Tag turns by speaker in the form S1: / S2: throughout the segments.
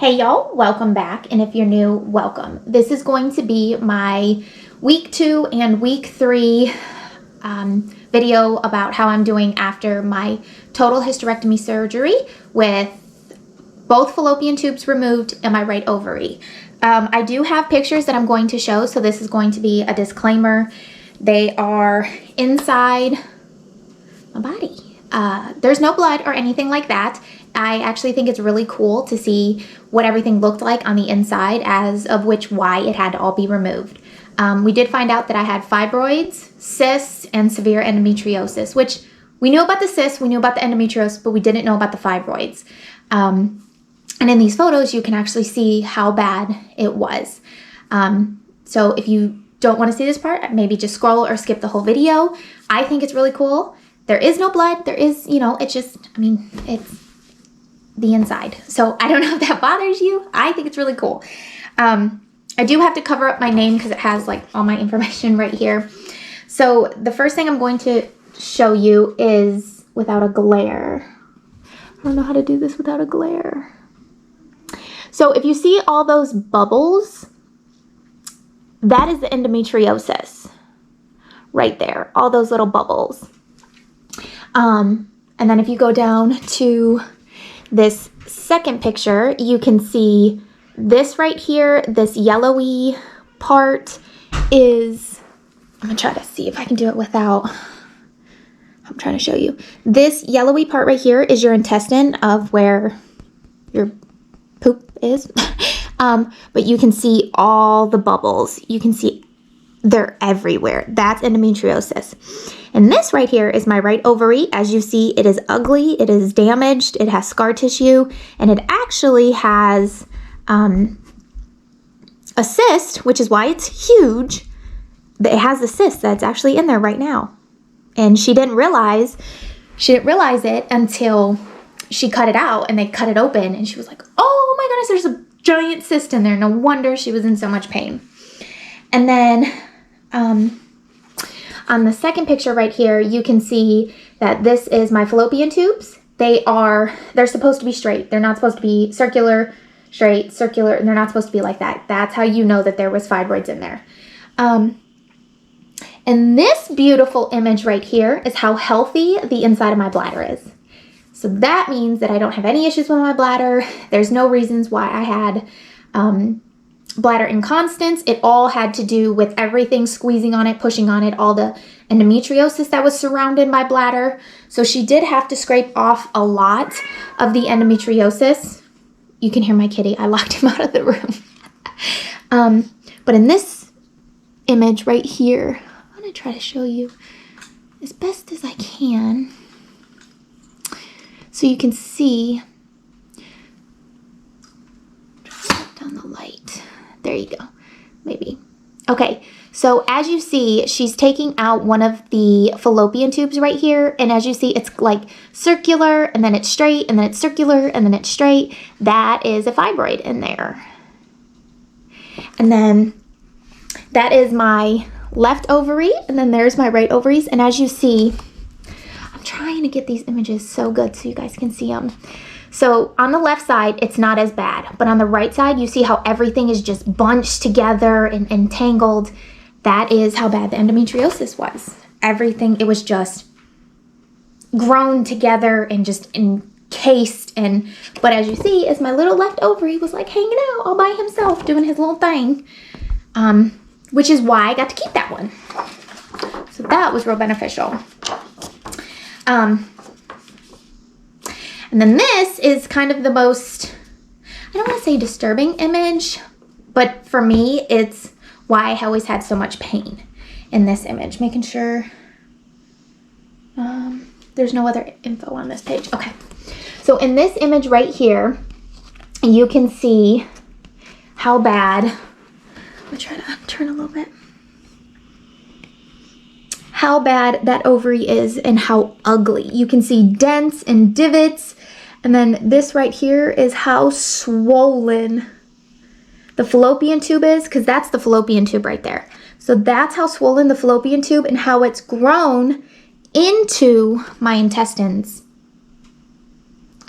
S1: Hey y'all, welcome back, and if you're new, welcome. This is going to be my week 2 and week 3 video about how I'm doing after my total hysterectomy surgery with both fallopian tubes removed and my right ovary. I do have pictures that I'm going to show, so this is going to be a disclaimer. They are inside my body. There's no blood or anything like that. I actually think it's really cool to see what everything looked like on the inside, as of which why it had to all be removed. We did find out that I had fibroids, cysts, and severe endometriosis, which we knew about the cysts, we knew about the endometriosis, but we didn't know about the fibroids. And in these photos, you can actually see how bad it was. So if you don't want to see this part, maybe just scroll or skip the whole video. I think it's really cool. There is no blood. There is, it's just, it's the inside. So I don't know if that bothers you. I think it's really cool. I do have to cover up my name because it has like all my information right here. So the first thing I'm going to show you is without a glare. I don't know how to do this without a glare. So if you see all those bubbles, that is the endometriosis right there. All those little bubbles. And then if you go down to this second picture, you can see this right here, this yellowy part is, I'm gonna try to see if I can do it without, I'm trying to show you. This yellowy part right here is your intestine of where your poop is. But you can see all the bubbles. You can see they're everywhere. That's endometriosis. And this right here is my right ovary. As you see, it is ugly, it is damaged, it has scar tissue, and it actually has a cyst, which is why it's huge. It has a cyst that's actually in there right now. And she didn't realize it until she cut it out and they cut it open, and she was like, oh my goodness, there's a giant cyst in there. No wonder she was in so much pain. And then on the second picture right here, you can see that this is my fallopian tubes. They're supposed to be straight. They're not supposed to be circular, straight, circular, and they're not supposed to be like that. That's how you know that there was fibroids in there. And this beautiful image right here is how healthy the inside of my bladder is. So that means that I don't have any issues with my bladder. There's no reasons why I had bladder incontinence. It all had to do with everything squeezing on it, pushing on it, all the endometriosis that was surrounding my bladder. So she did have to scrape off a lot of the endometriosis. You can hear my kitty. I locked him out of the room. But in this image right here, I'm going to try to show you as best as I can. So you can see, just down the light. There you go, maybe. Okay, so as you see, she's taking out one of the fallopian tubes right here. And as you see, it's like circular, and then it's straight, and then it's circular, and then it's straight. That is a fibroid in there. And then that is my left ovary, and then there's my right ovaries. And as you see, I'm trying to get these images so good so you guys can see them. So on the left side, it's not as bad, but on the right side, you see how everything is just bunched together and entangled. That is how bad the endometriosis was. Everything, it was just grown together and just encased. But as you see, is my little left ovary was like hanging out all by himself, doing his little thing, which is why I got to keep that one. So that was real beneficial. And then this is kind of the most, I don't want to say disturbing image, but for me, it's why I always had so much pain in this image. Making sure there's no other info on this page. Okay. So in this image right here, you can see how bad, I'm going to try to turn a little bit, how bad that ovary is and how ugly. You can see dents and divots. And then this right here is how swollen the fallopian tube is, because that's the fallopian tube right there. So that's how swollen the fallopian tube and how it's grown into my intestines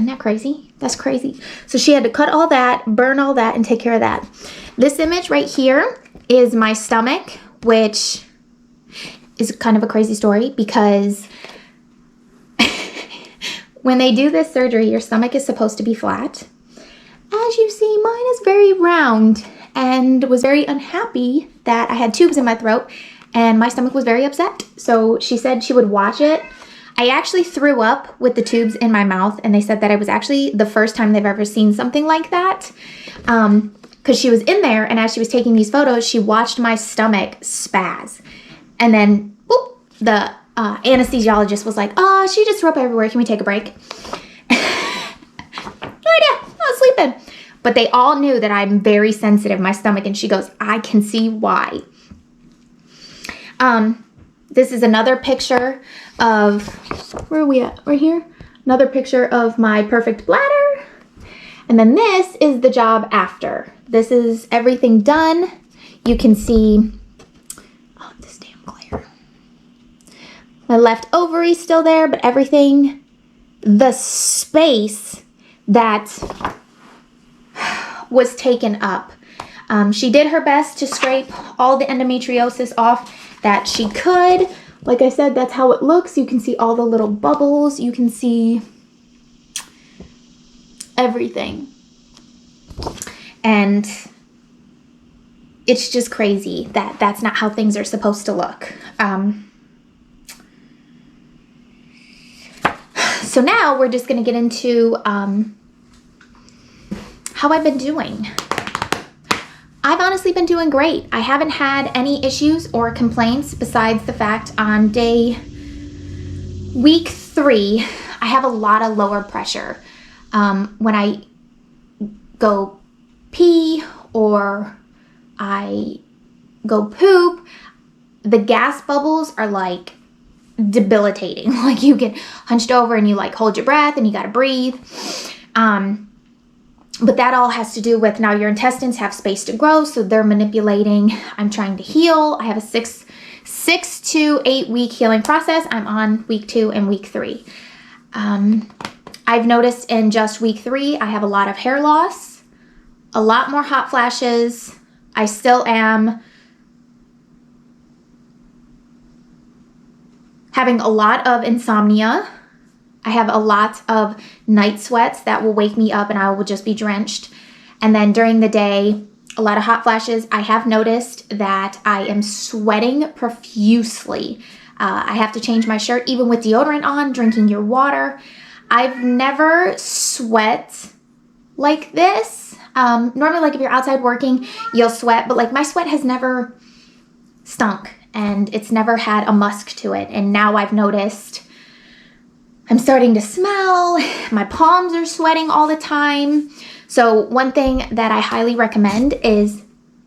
S1: Isn't that crazy? That's crazy. So she had to cut all that, burn all that, and take care of that. This image right here is my stomach, which is kind of a crazy story because when they do this surgery, your stomach is supposed to be flat. As you see, mine is very round and was very unhappy that I had tubes in my throat and my stomach was very upset. So she said she would watch it. I actually threw up with the tubes in my mouth, and they said that it was actually the first time they've ever seen something like that. Because she was in there, and as she was taking these photos, she watched my stomach spaz. And then, whoop, the anesthesiologist was like, oh, she just threw up everywhere. Can we take a break? No idea. I was sleeping. But they all knew that I'm very sensitive, my stomach, and she goes, I can see why. This is another picture of, where are we at? Right here. Another picture of my perfect bladder. And then this is the job after. This is everything done. You can see, oh, this damn glare. My left ovary still there, but everything, the space that was taken up. She did her best to scrape all the endometriosis off that she could. Like I said, that's how it looks. You can see all the little bubbles. You can see everything. And it's just crazy that that's not how things are supposed to look. So now we're just going to get into how I've been doing. I've honestly been doing great. I haven't had any issues or complaints besides the fact on week 3, I have a lot of lower pressure. When I go pee or I go poop, the gas bubbles are like debilitating. Like you get hunched over and you like hold your breath and you got to breathe. But that all has to do with now your intestines have space to grow, so they're manipulating. I'm trying to heal. I have a 6 to 8 week healing process. I'm on week 2 and week 3. I've noticed in just week 3, I have a lot of hair loss, a lot more hot flashes. I still am having a lot of insomnia. I have a lot of night sweats that will wake me up and I will just be drenched. And then during the day, a lot of hot flashes. I have noticed that I am sweating profusely. I have to change my shirt even with deodorant on, drinking your water. I've never sweat like this. Normally, like if you're outside working, you'll sweat, but like my sweat has never stunk and it's never had a musk to it. And now I've noticed I'm starting to smell, my palms are sweating all the time. So one thing that I highly recommend is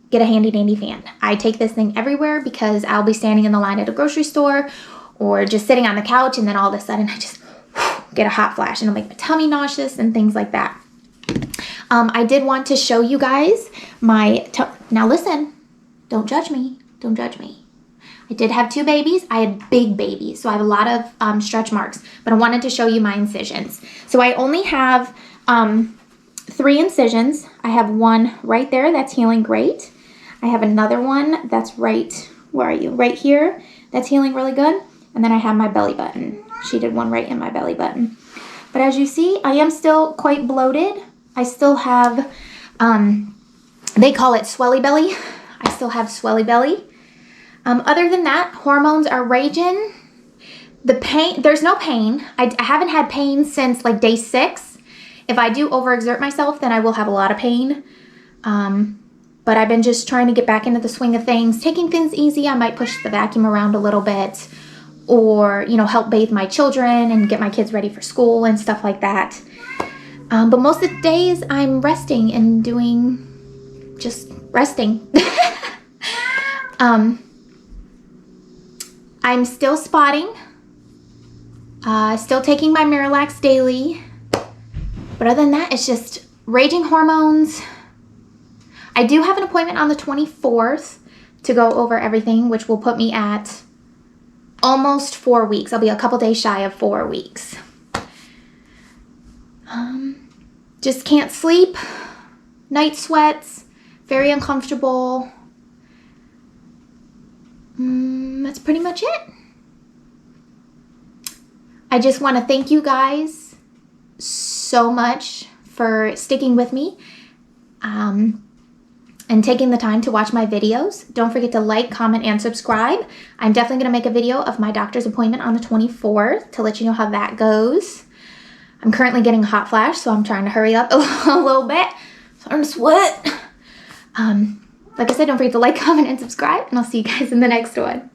S1: get a handy dandy fan. I take this thing everywhere because I'll be standing in the line at a grocery store or just sitting on the couch and then all of a sudden I just get a hot flash and it'll make my tummy nauseous and things like that. I did want to show you guys now listen, don't judge me, don't judge me. I did have 2 babies. I had big babies, so I have a lot of stretch marks, but I wanted to show you my incisions. So I only have 3 incisions. I have one right there that's healing great. I have another one that's right, where are you? Right here, that's healing really good. And then I have my belly button. She did one right in my belly button. But as you see, I am still quite bloated. I still have, they call it swelly belly. I still have swelly belly. Other than that, hormones are raging. The pain, there's no pain. I haven't had pain since like day 6. If I do overexert myself, then I will have a lot of pain. But I've been just trying to get back into the swing of things, taking things easy. I might push the vacuum around a little bit or, you know, help bathe my children and get my kids ready for school and stuff like that. But most of the days I'm resting and just resting. I'm still spotting, still taking my Miralax daily, but other than that, it's just raging hormones. I do have an appointment on the 24th to go over everything, which will put me at almost 4 weeks. I'll be a couple days shy of 4 weeks. Just can't sleep, night sweats, very uncomfortable. That's pretty much it. I just want to thank you guys so much for sticking with me and taking the time to watch my videos. Don't forget to like, comment, and subscribe. I'm definitely going to make a video of my doctor's appointment on the 24th to let you know how that goes. I'm currently getting a hot flash, so I'm trying to hurry up a little bit. Starting to sweat. Like I said, don't forget to like, comment, and subscribe, and I'll see you guys in the next one.